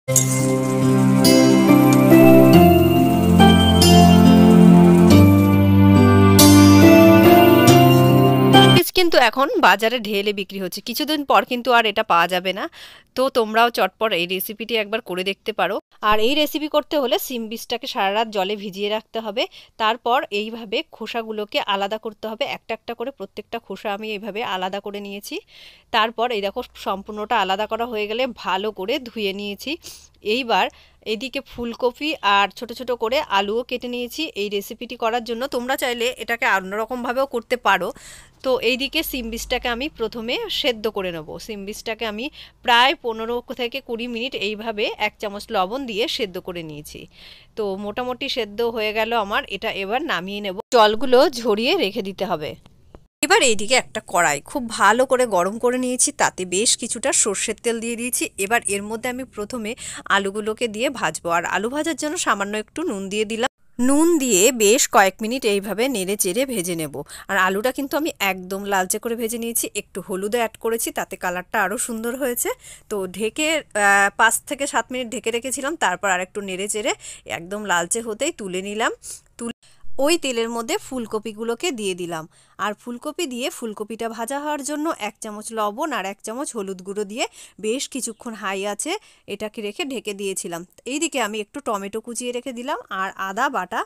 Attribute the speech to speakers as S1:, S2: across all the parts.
S1: কিন্তু এখন বাজারে ঢেলে বিক্রি হচ্ছে, কিছুদিন পর কিন্তু আর এটা পাওয়া যাবে না। তো তোমরাও চটপট এই রেসিপিটি একবার করে দেখতে পারো। আর এই রেসিপি করতে হলে সিম বীজটাকে সারা রাত জলে ভিজিয়ে রাখতে হবে। তারপর এইভাবে খোসাগুলোকে আলাদা করতে হবে, একটা একটা করে প্রত্যেকটা খোসা আমি এইভাবে আলাদা করে নিয়েছি। তারপর এই দেখো সম্পূর্ণটা আলাদা করা হয়ে গেলে ভালো করে ধুয়ে নিয়েছি। এইবার এদিকে ফুলকপি আর ছোট ছোট করে আলুও কেটে নিয়েছি এই রেসিপিটি করার জন্য। তোমরা চাইলে এটাকে অন্যরকমভাবেও করতে পারো। তো এইদিকে সিম বীজটাকে আমি প্রথমে সেদ্ধ করে নেব। সিম বীজটাকে আমি প্রায় 15 থেকে 20 মিনিট এইভাবে 1 চামচ লবণ দিয়ে সেদ্ধ করে নিয়েছি। তো মোটামুটি সেদ্ধ হয়ে গেল আমার, এটা এবার নামিয়ে নেব, জলগুলো ঝরিয়ে রেখে দিতে হবে। এবার এইদিকে একটা কড়াই খুব ভালো করে গরম করে নিয়েছি, তাতে বেশ কিছুটা সর্ষের তেল দিয়ে দিয়েছি। এবার এর মধ্যে আমি প্রথমে আলুগুলোকে দিয়ে ভাজবো, আর আলু ভাজার জন্য সামান্য একটু নুন দিয়ে দিলাম। নুন দিয়ে বেশ কয়েক মিনিট এইভাবে নেড়ে চেড়ে ভেজে নেব। আর আলুটা কিন্তু আমি একদম লালচে করে ভেজে নিয়েছি, একটু হলুদও অ্যাড করেছি, তাতে কালারটা আরও সুন্দর হয়েছে। তো ঢেকে 5 থেকে 7 মিনিট ঢেকে রেখেছিলাম, তারপর আর একটু নেড়ে চেড়ে একদম লালচে হতেই তুলে নিলাম। ওই তেলের মধ্যে ফুলকপিগুলোকে দিয়ে দিলাম। আর ফুলকপি দিয়ে ফুলকপিটা ভাজা হওয়ার জন্য 1 চামচ লবণ আর 1 চামচ হলুদ গুঁড়ো দিয়ে বেশ কিছুক্ষণ হাই আছে এটাকে রেখে ঢেকে দিয়েছিলাম। এইদিকে আমি একটু টমেটো কুচিয়ে রেখে দিলাম আর আদা বাটা।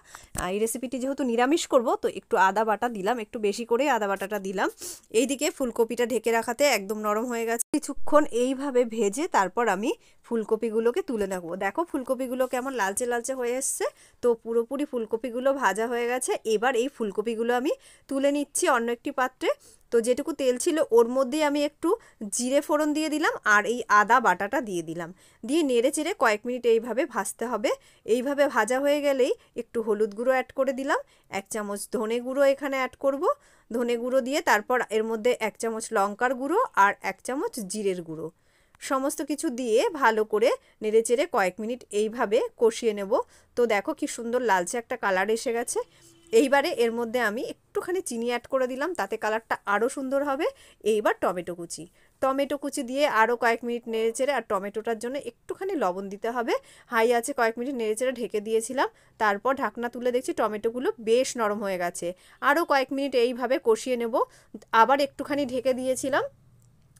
S1: এই রেসিপিটি যেহেতু নিরামিষ করব, তো একটু আদা বাটা দিলাম, একটু বেশি করে আদা বাটাটা দিলাম। এইদিকে ফুলকপিটা ঢেকে রাখাতে একদম নরম হয়ে গেছে। কিছুক্ষণ এইভাবে ভেজে তারপর আমি ফুলকপিগুলোকে তুলে নেব। দেখো ফুলকপিগুলো কেমন লালচে লালচে হয়ে এসছে। তো পুরোপুরি ফুলকপিগুলো ভাজা হয়ে গেছে। এবার এই ফুলকপিগুলো আমি তুলে নিচ্ছি অন্য একটি পাত্রে। তো যেটুকু তেল ছিল ওর মধ্যেই আমি একটু জিরে ফোড়ন দিয়ে দিলাম আর এই আদা বাটাটা দিয়ে দিলাম, দিয়ে নেড়ে চেড়ে কয়েক মিনিট এইভাবে ভাজতে হবে। এইভাবে ভাজা হয়ে গেলেই একটু হলুদ গুঁড়ো অ্যাড করে দিলাম, 1 চামচ ধনে গুঁড়ো এখানে অ্যাড করব। ধনে গুঁড়ো দিয়ে তারপর এর মধ্যে 1 চামচ লঙ্কার গুঁড়ো আর 1 চামচ জিরের গুঁড়ো, সমস্ত কিছু দিয়ে ভালো করে নেড়েচেড়ে কয়েক মিনিট এইভাবে কষিয়ে নেব। তো দেখো কি সুন্দর লালচে একটা কালার এসে গেছে। এইবারে এর মধ্যে আমি একটুখানি চিনি অ্যাড করে দিলাম, তাতে কালারটা আরও সুন্দর হবে। এইবার টমেটো কুচি দিয়ে আরও কয়েক মিনিট নেড়েচেড়ে, আর টমেটোটার জন্য একটুখানি লবণ দিতে হবে। হাই আছে কয়েক মিনিট নেড়েচেড়ে ঢেকে দিয়েছিলাম। তারপর ঢাকনা তুলে দেখছি টমেটোগুলো বেশ নরম হয়ে গেছে। আরও কয়েক মিনিট এইভাবে কষিয়ে নেব। আবার একটুখানি ঢেকে দিয়েছিলাম,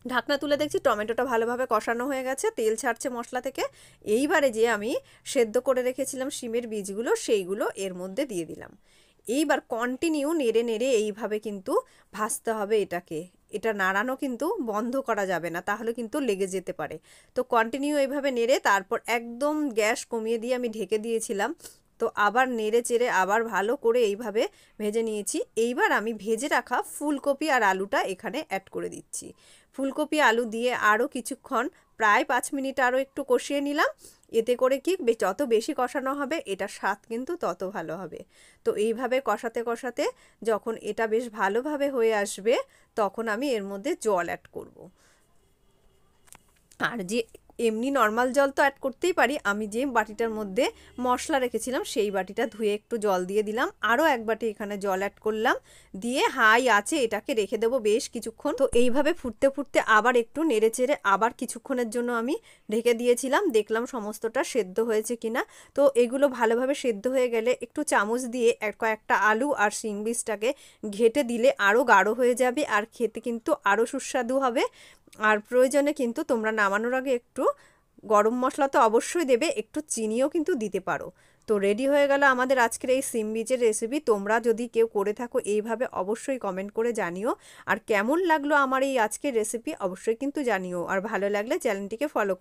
S1: ঢাকনা তুলে দেখছি টমেটোটা ভালোভাবে কষানো হয়ে গেছে, তেল ছাড়ছে মশলা থেকে। এইবারে যে আমি সেদ্ধ করে রেখেছিলাম শিমের বীজগুলো, সেইগুলো এর মধ্যে দিয়ে দিলাম। এইবার কন্টিনিউ নেড়ে নেড়ে এইভাবে কিন্তু ভাজতে হবে এটাকে। এটা নাড়ানো কিন্তু বন্ধ করা যাবে না, তাহলে কিন্তু লেগে যেতে পারে। তো কন্টিনিউ এইভাবে নেড়ে তারপর একদম গ্যাস কমিয়ে দিয়ে আমি ঢেকে দিয়েছিলাম। তো আবার নেড়ে চেড়ে আবার ভালো করে এইভাবে ভেজে নিয়েছি। এইবার আমি ভেজে রাখা ফুলকপি আর আলুটা এখানে অ্যাড করে দিচ্ছি। ফুলকপি আলু দিয়ে আরও কিছুক্ষণ প্রায় 5 মিনিট আরও একটু কষিয়ে নিলাম। এতে করে কি যত বেশি কষানো হবে এটার স্বাদ কিন্তু তত ভালো হবে। তো এইভাবে কষাতে কষাতে যখন এটা বেশ ভালোভাবে হয়ে আসবে, তখন আমি এর মধ্যে জল অ্যাড করব। আর যে এমনি নর্মাল জল তো অ্যাড করতেই পারি, আমি যে বাটিটার মধ্যে মশলা রেখেছিলাম সেই বাটিটা ধুয়ে একটু জল দিয়ে দিলাম, আরও 1 বাটি এখানে জল অ্যাড করলাম, দিয়ে হাই আছে এটাকে রেখে দেবো বেশ কিছুক্ষণ। তো এইভাবে ফুটতে ফুটতে আবার একটু নেড়ে চেড়ে আবার কিছুক্ষণের জন্য আমি ঢেকে দিয়েছিলাম, দেখলাম সমস্তটা সেদ্ধ হয়েছে কিনা। তো এগুলো ভালোভাবে সেদ্ধ হয়ে গেলে একটু চামচ দিয়ে কয়েকটা আলু আর শিম বীজটাকে ঘেটে দিলে আরও গাঢ় হয়ে যাবে, আর খেতে কিন্তু আরও সুস্বাদু হবে। আর প্রয়োজনে কিন্তু তোমরা নামানোর আগে একটু গরম মশলা তো অবশ্যই দেবে, একটু চিনিও কিন্তু দিতে পারো। তো রেডি হয়ে গেল আমাদের আজকের এই সিম বীজের রেসিপি। তোমরা যদি কেউ করে থাকো এইভাবে অবশ্যই কমেন্ট করে জানিও। আর কেমন লাগলো আমার এই আজকের রেসিপি অবশ্যই কিন্তু জানিও। আর ভালো লাগলে চ্যানেলটিকে ফলো করো।